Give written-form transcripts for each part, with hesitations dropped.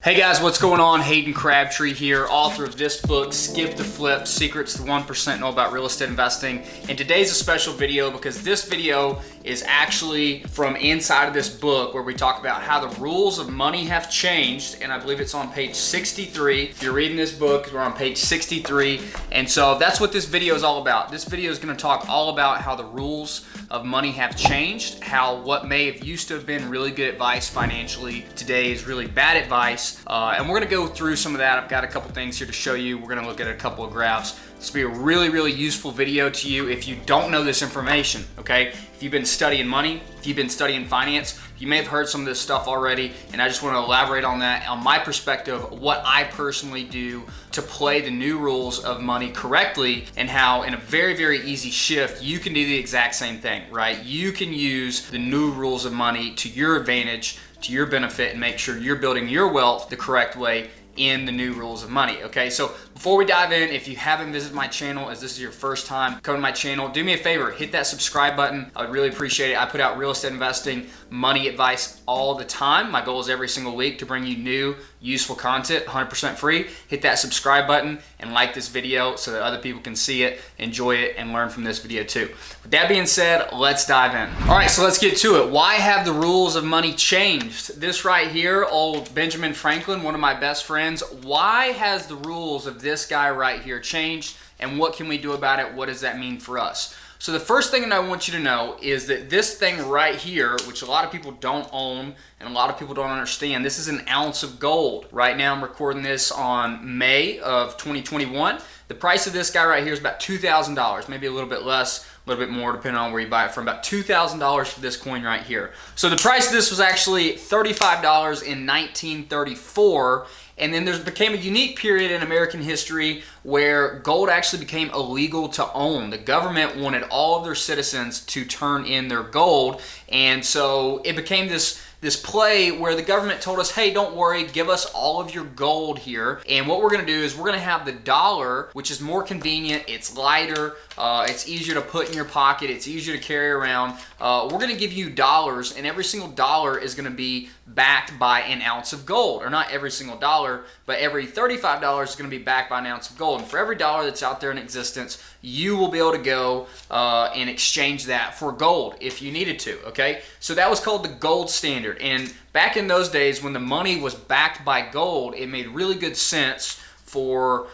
Hey guys, what's going on? Hayden Crabtree here, author of this book, Skip the Flip, Secrets the 1% Know About Real Estate Investing. And today's a special video because this video is actually from inside of this book where we talk about how the rules of money have changed. And I believe it's on page 63. If you're reading this book, we're on page 63. And so that's what this video is all about. This video is going to talk all about how the rules of money have changed, how what may have used to have been really good advice financially today is really bad advice. And we're going to go through some of that. I've got a couple things here to show you. We're going to look at a couple of graphs. This will be a really useful video to you if you don't know this information, okay? If you've been studying money, if you've been studying finance, you may have heard some of this stuff already, and I just want to elaborate on that, on my perspective, what I personally do to play the new rules of money correctly, and how in a very easy shift, you can do the exact same thing, right? You can use the new rules of money to your advantage, to your benefit, and make sure you're building your wealth the correct way in the new rules of money, okay? So before we dive in, if you haven't visited my channel, as this is your first time coming to my channel, do me a favor, hit that subscribe button. I would really appreciate it. I put out real estate investing, money advice all the time. My goal is every single week to bring you new, useful content, 100% free. Hit that subscribe button and like this video so that other people can see it, enjoy it, and learn from this video too. With that being said, let's dive in. All right, so let's get to it. Why have the rules of money changed? This right here, old Benjamin Franklin, one of my best friends, why has the rules of this guy right here changed, and what can we do about it? What does that mean for us? So the first thing that I want you to know is that this thing right here, which a lot of people don't own and a lot of people don't understand, this is an ounce of gold. Right now I'm recording this on May of 2021. The price of this guy right here is about $2,000, maybe a little bit less, a little bit more depending on where you buy it from, about $2,000 for this coin right here. So the price of this was actually $35 in 1934. And then there became a unique period in American history where gold actually became illegal to own. The government wanted all of their citizens to turn in their gold. And so it became this play where the government told us, hey, don't worry, give us all of your gold here. And what we're gonna do is we're gonna have the dollar, which is more convenient, it's lighter, it's easier to put in your pocket, it's easier to carry around. We're gonna give you dollars, and every single dollar is gonna be backed by an ounce of gold. Or not every single dollar, but every $35 is gonna be backed by an ounce of gold. And for every dollar that's out there in existence, you will be able to go and exchange that for gold if you needed to, okay? So that was called the gold standard. And back in those days when the money was backed by gold, it made really good sense for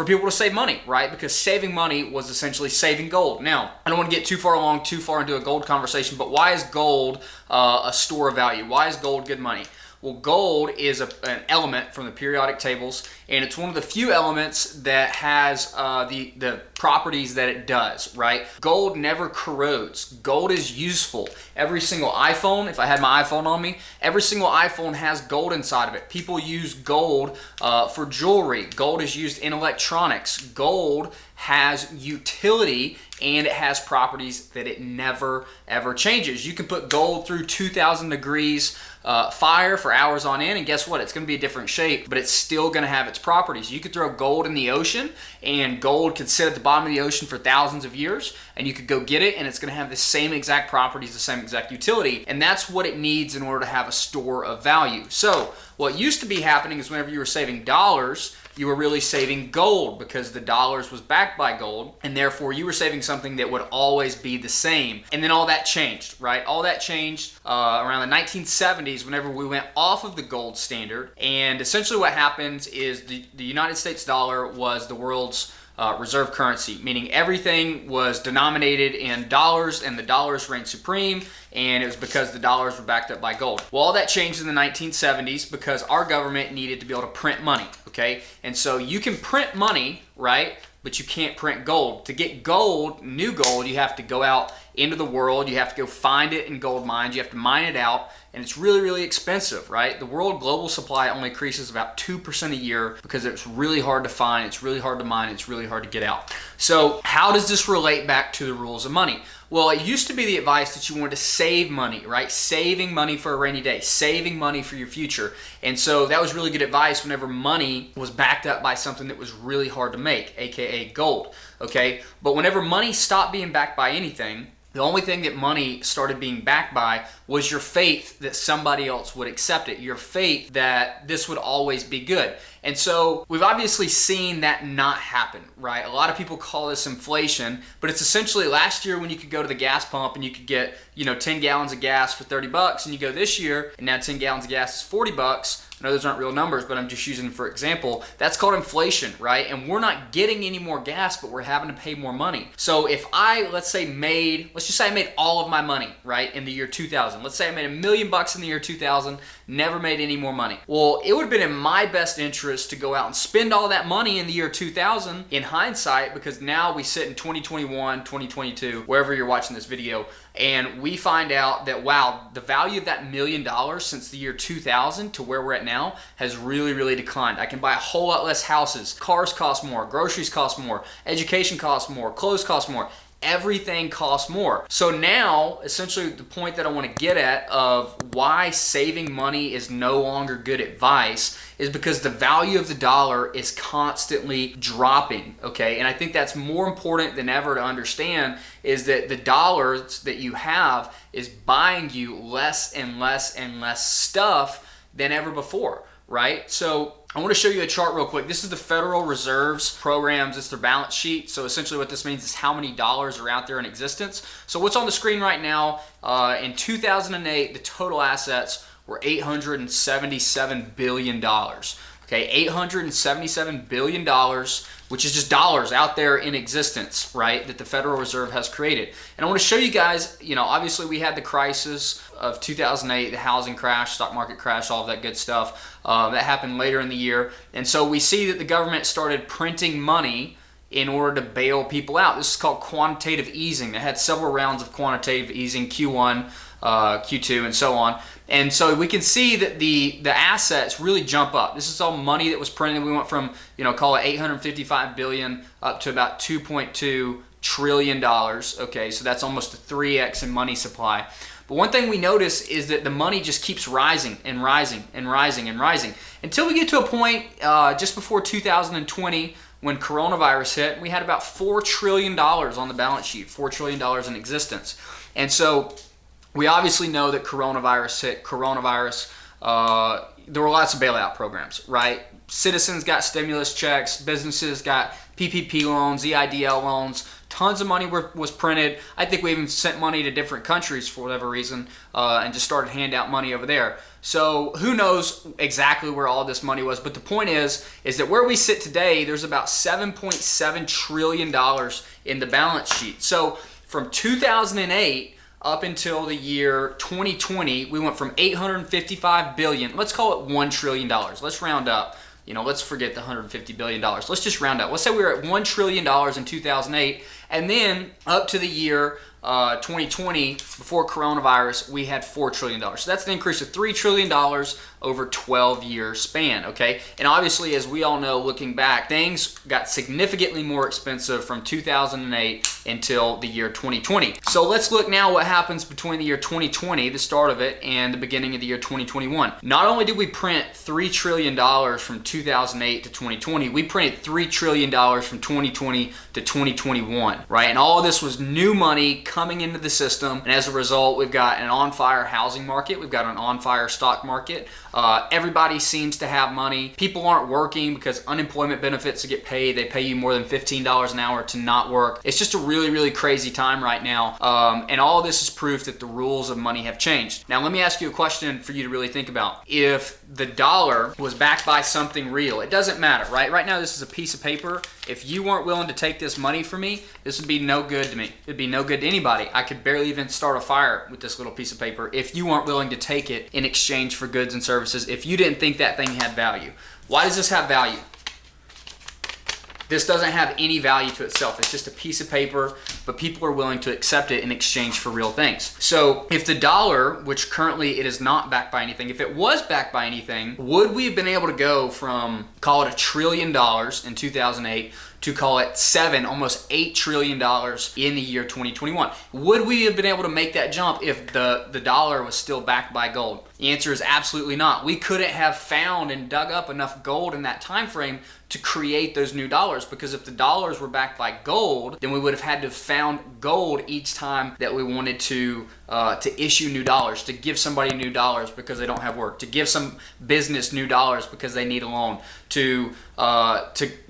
people to save money, right? Because saving money was essentially saving gold. Now, I don't want to get too far into a gold conversation, but why is gold a store of value? Why is gold good money? Well, gold is an element from the periodic tables, and it's one of the few elements that has the properties that it does, right? Gold never corrodes. Gold is useful. Every single iPhone, if I had my iPhone on me, every single iPhone has gold inside of it. People use gold for jewelry. Gold is used in electronics. Gold has utility, and it has properties that it never ever changes. You can put gold through 2,000 degrees fire for hours on end, and guess what? It's going to be a different shape, but it's still going to have its properties. You could throw gold in the ocean, and gold could sit at the bottom of the ocean for thousands of years, and you could go get it, and it's going to have the same exact properties, the same exact utility, and that's what it needs in order to have a store of value. So what used to be happening is whenever you were saving dollars, you were really saving gold because the dollars was backed by gold, and therefore you were saving something that would always be the same. And then all that changed, right? All that changed around the 1970s whenever we went off of the gold standard. And essentially what happens is the United States dollar was the world's reserve currency, meaning everything was denominated in dollars, and the dollars reigned supreme, and it was because the dollars were backed up by gold. Well, all that changed in the 1970s because our government needed to be able to print money, okay? And so you can print money, right? But you can't print gold. To get gold, new gold, you have to go out into the world, you have to go find it in gold mines, you have to mine it out, and it's really expensive, right? The world global supply only increases about 2% a year because it's really hard to find, it's really hard to mine, it's really hard to get out. So how does this relate back to the rules of money? Well, it used to be the advice that you wanted to save money, right? Saving money for a rainy day, saving money for your future. And so that was really good advice whenever money was backed up by something that was really hard to make, aka gold, okay? But whenever money stopped being backed by anything, The only thing that money started being backed by was your faith that somebody else would accept it, your faith that this would always be good. And so we've obviously seen that not happen, right? A lot of people call this inflation, but it's essentially last year when you could go to the gas pump and you could get, 10 gallons of gas for 30 bucks, and you go this year and now 10 gallons of gas is 40 bucks. I know those aren't real numbers, but I'm just using them for example. That's called inflation, right? And we're not getting any more gas, but we're having to pay more money. So if let's just say I made all of my money, right, in the year 2000. Let's say I made $1 million in the year 2000, never made any more money. Well, it would have been in my best interest to go out and spend all that money in the year 2000 in hindsight, because now we sit in 2021, 2022, wherever you're watching this video, and we find out that, wow, the value of that $1 million since the year 2000 to where we're at now has really, really declined. I can buy a whole lot less houses. Cars cost more. Groceries cost more. Education costs more. Clothes cost more. Everything costs more. So now, essentially, the point that I want to get at of why saving money is no longer good advice is because the value of the dollar is constantly dropping, okay? And I think that's more important than ever to understand, is that the dollars that you have is buying you less and less and less stuff than ever before, right? So I want to show you a chart real quick. This is the Federal Reserve's programs. It's their balance sheet. So essentially what this means is how many dollars are out there in existence. So what's on the screen right now, in 2008, the total assets were $877 billion. Okay, $877 billion, which is just dollars out there in existence, right, that the Federal Reserve has created. And I want to show you guys, obviously we had the crisis of 2008, the housing crash, stock market crash, all of that good stuff. That happened later in the year. And so we see that the government started printing money in order to bail people out. This is called quantitative easing. They had several rounds of quantitative easing, Q1, Q2, and so on. And so we can see that the assets really jump up. This is all money that was printed. We went from, call it $855 billion up to about $2.2 trillion. Okay, so that's almost a 3x in money supply. But one thing we notice is that the money just keeps rising and rising and rising and rising until we get to a point just before 2020 when coronavirus hit. We had about $4 trillion on the balance sheet, $4 trillion in existence. And so we obviously know that coronavirus hit. There were lots of bailout programs, right? Citizens got stimulus checks, businesses got PPP loans, EIDL loans, tons of money was printed. I think we even sent money to different countries for whatever reason and just started handing out money over there. So who knows exactly where all this money was, but the point is that where we sit today, there's about $7.7 trillion in the balance sheet. So from 2008 up until the year 2020, we went from $855 billion, let's call it $1 trillion. Let's round up. Let's forget the $150 billion. Let's just round up. Let's say we were at $1 trillion in 2008, and then up to the year 2020, before coronavirus, we had $4 trillion. So that's an increase of $3 trillion over 12-year span, okay? And obviously, as we all know, looking back, things got significantly more expensive from 2008 until the year 2020. So let's look now what happens between the year 2020, the start of it, and the beginning of the year 2021. Not only did we print $3 trillion from 2008 to 2020, we printed $3 trillion from 2020 to 2021, right? And all of this was new money coming into the system, and as a result, we've got an on-fire housing market, we've got an on-fire stock market. Everybody seems to have money. People aren't working because unemployment benefits to get paid. They pay you more than $15 an hour to not work. It's just a really, really crazy time right now. And all of this is proof that the rules of money have changed. Now, let me ask you a question for you to really think about. If the dollar was backed by something real, it doesn't matter, right? Right now, this is a piece of paper. If you weren't willing to take this money from me, this would be no good to me. It'd be no good to anybody. I could barely even start a fire with this little piece of paper if you weren't willing to take it in exchange for goods and services, if you didn't think that thing had value. Why does this have value? This doesn't have any value to itself. It's just a piece of paper, but people are willing to accept it in exchange for real things. So if the dollar, which currently it is not backed by anything, if it was backed by anything, would we have been able to go from, call it $1 trillion in 2008 to call it almost $8 trillion in the year 2021? Would we have been able to make that jump if the dollar was still backed by gold? The answer is absolutely not. We couldn't have found and dug up enough gold in that time frame to create those new dollars, because if the dollars were backed by gold, then we would have had to have found gold each time that we wanted to issue new dollars, to give somebody new dollars because they don't have work, to give some business new dollars because they need a loan, to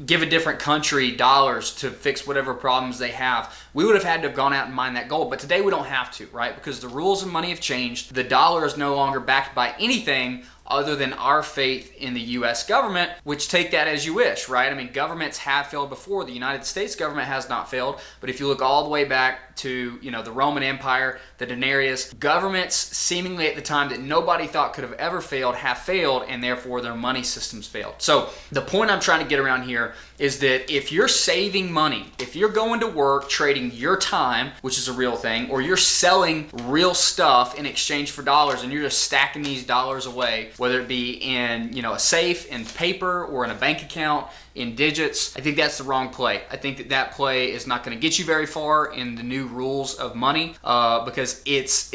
give a different country dollars to fix whatever problems they have. We would have had to have gone out and mined that gold, but today we don't have to, right? Because the rules of money have changed. The dollar is no longer backed by anything other than our faith in the US government, which take that as you wish, right? I mean, governments have failed before. The United States government has not failed, but if you look all the way back to, the Roman Empire, the denarius, governments seemingly at the time that nobody thought could have ever failed have failed, and therefore their money systems failed. So the point I'm trying to get around here is that if you're saving money, if you're going to work trading your time, which is a real thing, or you're selling real stuff in exchange for dollars and you're just stacking these dollars away, whether it be in a safe, in paper, or in a bank account, in digits, I think that's the wrong play. I think that play is not going to get you very far in the new rules of money because it's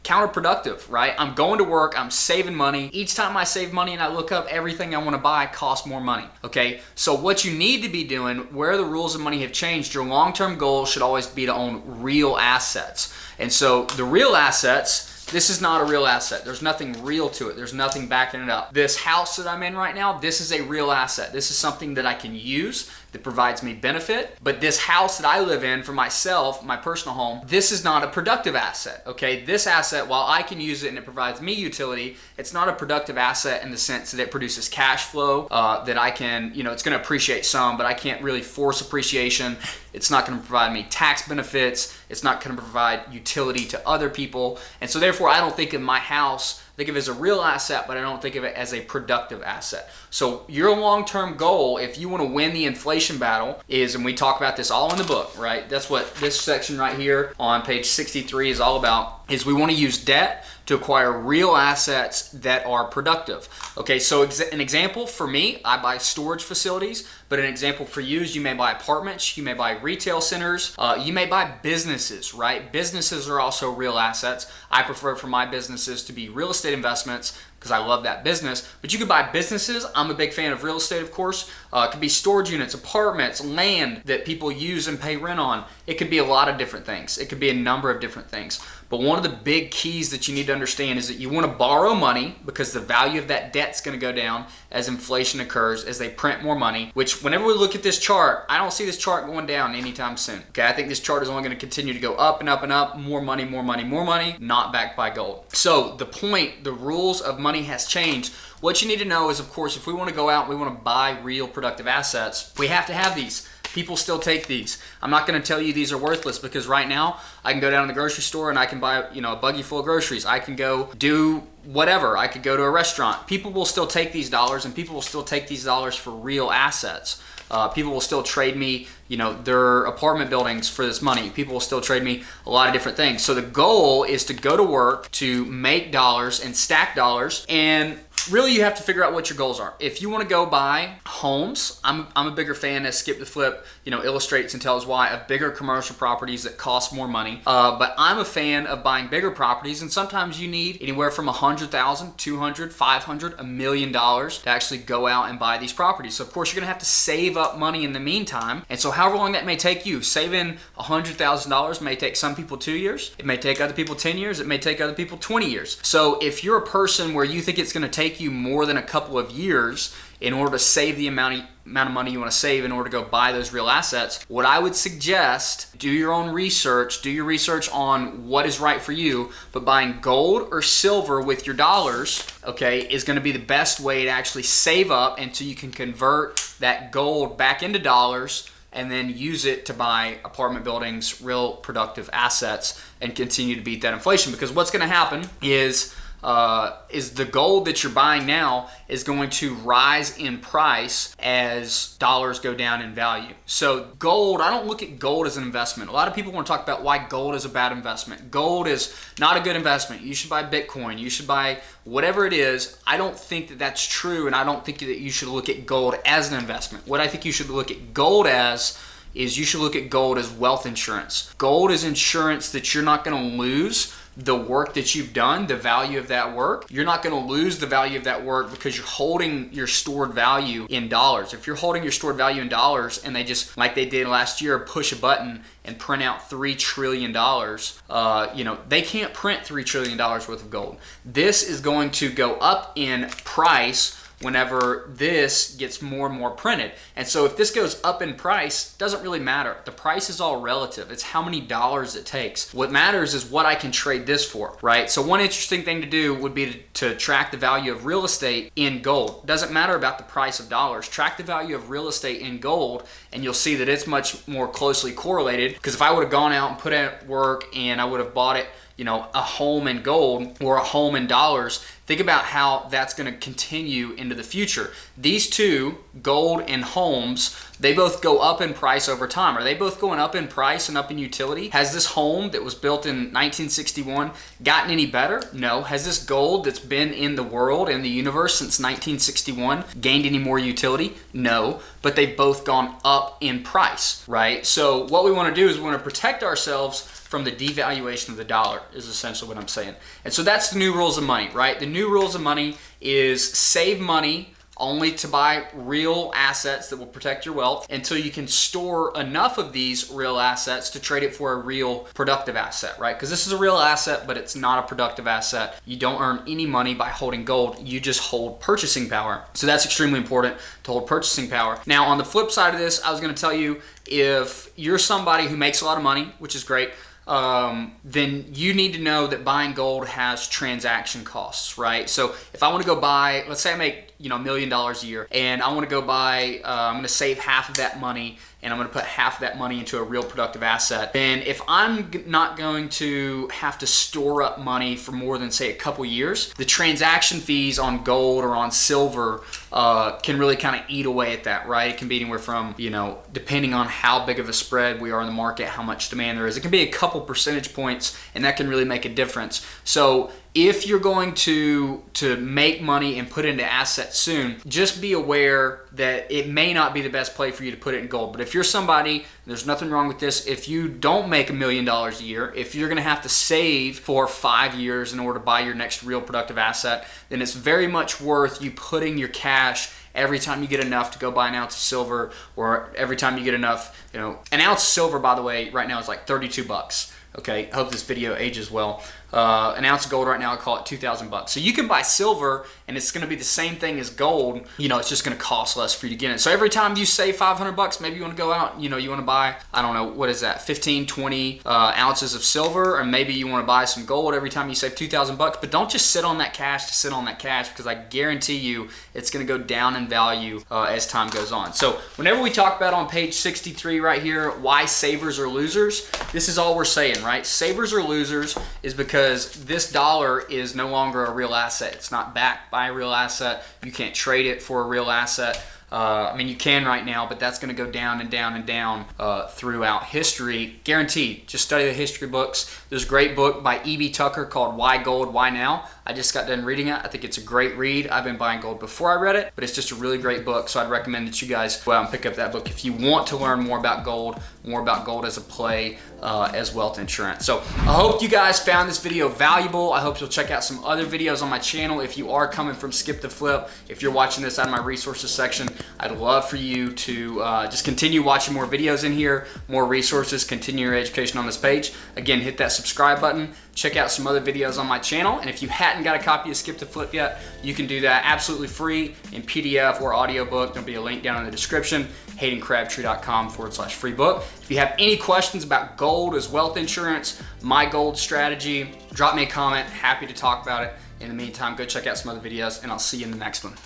counterproductive, right? I'm going to work, I'm saving money. Each time I save money and I look up, everything I want to buy costs more money, okay? So what you need to be doing, where the rules of money have changed, your long-term goal should always be to own real assets. And so the real assets, this is not a real asset. There's nothing real to it. There's nothing backing it up. This house that I'm in right now, this is a real asset. This is something that I can use that provides me benefit. But this house that I live in for myself, my personal home, this is not a productive asset, okay? This asset, while I can use it and it provides me utility, it's not a productive asset in the sense that it produces cash flow, that I can, it's gonna appreciate some, but I can't really force appreciation. It's not gonna provide me tax benefits. It's not gonna provide utility to other people. And so therefore, I don't think of my house, think of it as a real asset, but I don't think of it as a productive asset. So your long-term goal, if you want to win the inflation battle, is, and we talk about this all in the book, right? That's what this section right here on page 63 is all about, is we want to use debt to acquire real assets that are productive. Okay, so an example for me, I buy storage facilities, but an example for you is you may buy apartments, you may buy retail centers, you may buy businesses, right? Businesses are also real assets. I prefer for my businesses to be real estate investments because I love that business, but you could buy businesses. I'm a big fan of real estate, of course. It could be storage units, apartments, land that people use and pay rent on. It could be a lot of different things. It could be a number of different things. But one of the big keys that you need to understand is that you want to borrow money because the value of that debt is going to go down as inflation occurs, as they print more money, which whenever we look at this chart, I don't see this chart going down anytime soon. Okay, I think this chart is only going to continue to go up and up and up, more money, more money, more money, not backed by gold. So the point, the rules of money has changed. What you need to know is, of course, if we want to go out and we want to buy real productive assets, we have to have these. People still take these. I'm not going to tell you these are worthless because right now I can go down to the grocery store and I can buy, a buggy full of groceries. I can go do whatever. I could go to a restaurant. People will still take these dollars, and people will still take these dollars for real assets. People will still trade me, their apartment buildings for this money. People will still trade me a lot of different things. So the goal is to go to work, to make dollars and stack dollars, and really you have to figure out what your goals are. If you want to go buy homes, I'm a bigger fan, as Skip the Flip, illustrates and tells why, of bigger commercial properties that cost more money. But I'm a fan of buying bigger properties, and sometimes you need anywhere from $100,000, $200,000, $500,000, $1 million to actually go out and buy these properties. So of course you're gonna have to save up money in the meantime. And so however long that may take you, saving $100,000 may take some people 2 years. It may take other people 10 years. It may take other people 20 years. So if you're a person where you think it's gonna take you more than a couple of years in order to save the amount of money you want to save in order to go buy those real assets, what I would suggest, do your own research, do your research on what is right for you, but buying gold or silver with your dollars, okay, is going to be the best way to actually save up until you can convert that gold back into dollars and then use it to buy apartment buildings, real productive assets, and continue to beat that inflation. Because what's going to happen is the gold that you're buying now is going to rise in price as dollars go down in value. So gold, I don't look at gold as an investment. A lot of people want to talk about why gold is a bad investment. Gold is not a good investment. You should buy Bitcoin. You should buy whatever it is. I don't think that that's true, and I don't think that you should look at gold as an investment. What I think you should look at gold as is you should look at gold as wealth insurance. Gold is insurance that you're not going to lose the work that you've done, the value of that work. You're not going to lose the value of that work because you're holding your stored value in dollars. If you're holding your stored value in dollars and they just, like they did last year, push a button and print out $3 trillion, they can't print $3 trillion worth of gold. This is going to go up in price whenever this gets more and more printed. And so if this goes up in price, doesn't really matter. The price is all relative. It's how many dollars it takes. What matters is what I can trade this for, right? So one interesting thing to do would be to track the value of real estate in gold. Doesn't matter about the price of dollars. Track the value of real estate in gold and you'll see that it's much more closely correlated, because if I would have gone out and put in work and I would have bought it, a home in gold or a home in dollars, think about how that's going to continue into the future. These two, gold and homes, they both go up in price over time. Are they both going up in price and up in utility? Has this home that was built in 1961 gotten any better? No. Has this gold that's been in the world, in the universe since 1961 gained any more utility? No. But they've both gone up in price, right? So what we want to do is we want to protect ourselves from the devaluation of the dollar, is essentially what I'm saying. And so that's the new rules of money, right? The new rules of money is save money only to buy real assets that will protect your wealth until you can store enough of these real assets to trade it for a real productive asset, right? Because this is a real asset, but it's not a productive asset. You don't earn any money by holding gold. You just hold purchasing power. So that's extremely important, to hold purchasing power. Now, on the flip side of this, I was going to tell you, if you're somebody who makes a lot of money, which is great, then you need to know that buying gold has transaction costs, right? So if I want to go buy, let's say I make $1 million a year, and I want to go buy, I'm going to save half of that money, and I'm going to put half of that money into a real productive asset. Then if I'm not going to have to store up money for more than, say, a couple years, the transaction fees on gold or on silver can really kind of eat away at that, right? It can be anywhere from, depending on how big of a spread we are in the market, how much demand there is, it can be a couple percentage points, and that can really make a difference. So if you're going to make money and put into assets soon, just be aware that it may not be the best play for you to put it in gold. But if you're somebody, there's nothing wrong with this, if you don't make $1 million a year, if you're gonna have to save for 5 years in order to buy your next real productive asset, then it's very much worth you putting your cash every time you get enough to go buy an ounce of silver, or every time you get enough, an ounce of silver, by the way, right now is like 32 bucks. Okay, I hope this video ages well. An ounce of gold right now, I call it 2,000 bucks. So you can buy silver and it's gonna be the same thing as gold. It's just gonna cost less for you to get it. So every time you save 500 bucks, maybe you wanna go out, you wanna buy, I don't know, what is that, 15, 20 ounces of silver, or maybe you wanna buy some gold every time you save 2,000 bucks, but don't just sit on that cash to sit on that cash, because I guarantee you it's gonna go down in value as time goes on. So whenever we talk about on page 63 right here, why savers are losers, this is all we're saying, right? Savers are losers is because this dollar is no longer a real asset. It's not backed by a real asset. You can't trade it for a real asset. You can right now, but that's going to go down and down and down throughout history. Guaranteed. Just study the history books. There's a great book by E.B. Tucker called Why Gold, Why Now? I just got done reading it. I think it's a great read. I've been buying gold before I read it, but it's just a really great book, so I'd recommend that you guys go out and pick up that book if you want to learn more about gold as a play, as wealth insurance. So I hope you guys found this video valuable. I hope you'll check out some other videos on my channel. If you are coming from Skip to Flip, if you're watching this out of my resources section, I'd love for you to just continue watching more videos in here, more resources, continue your education on this page. Again, hit that subscribe button. Check out some other videos on my channel. And if you hadn't got a copy of Skip to Flip yet, you can do that absolutely free in PDF or audiobook. There'll be a link down in the description, haydencrabtree.com/free book. If you have any questions about gold as wealth insurance, my gold strategy, drop me a comment. Happy to talk about it. In the meantime, go check out some other videos, and I'll see you in the next one.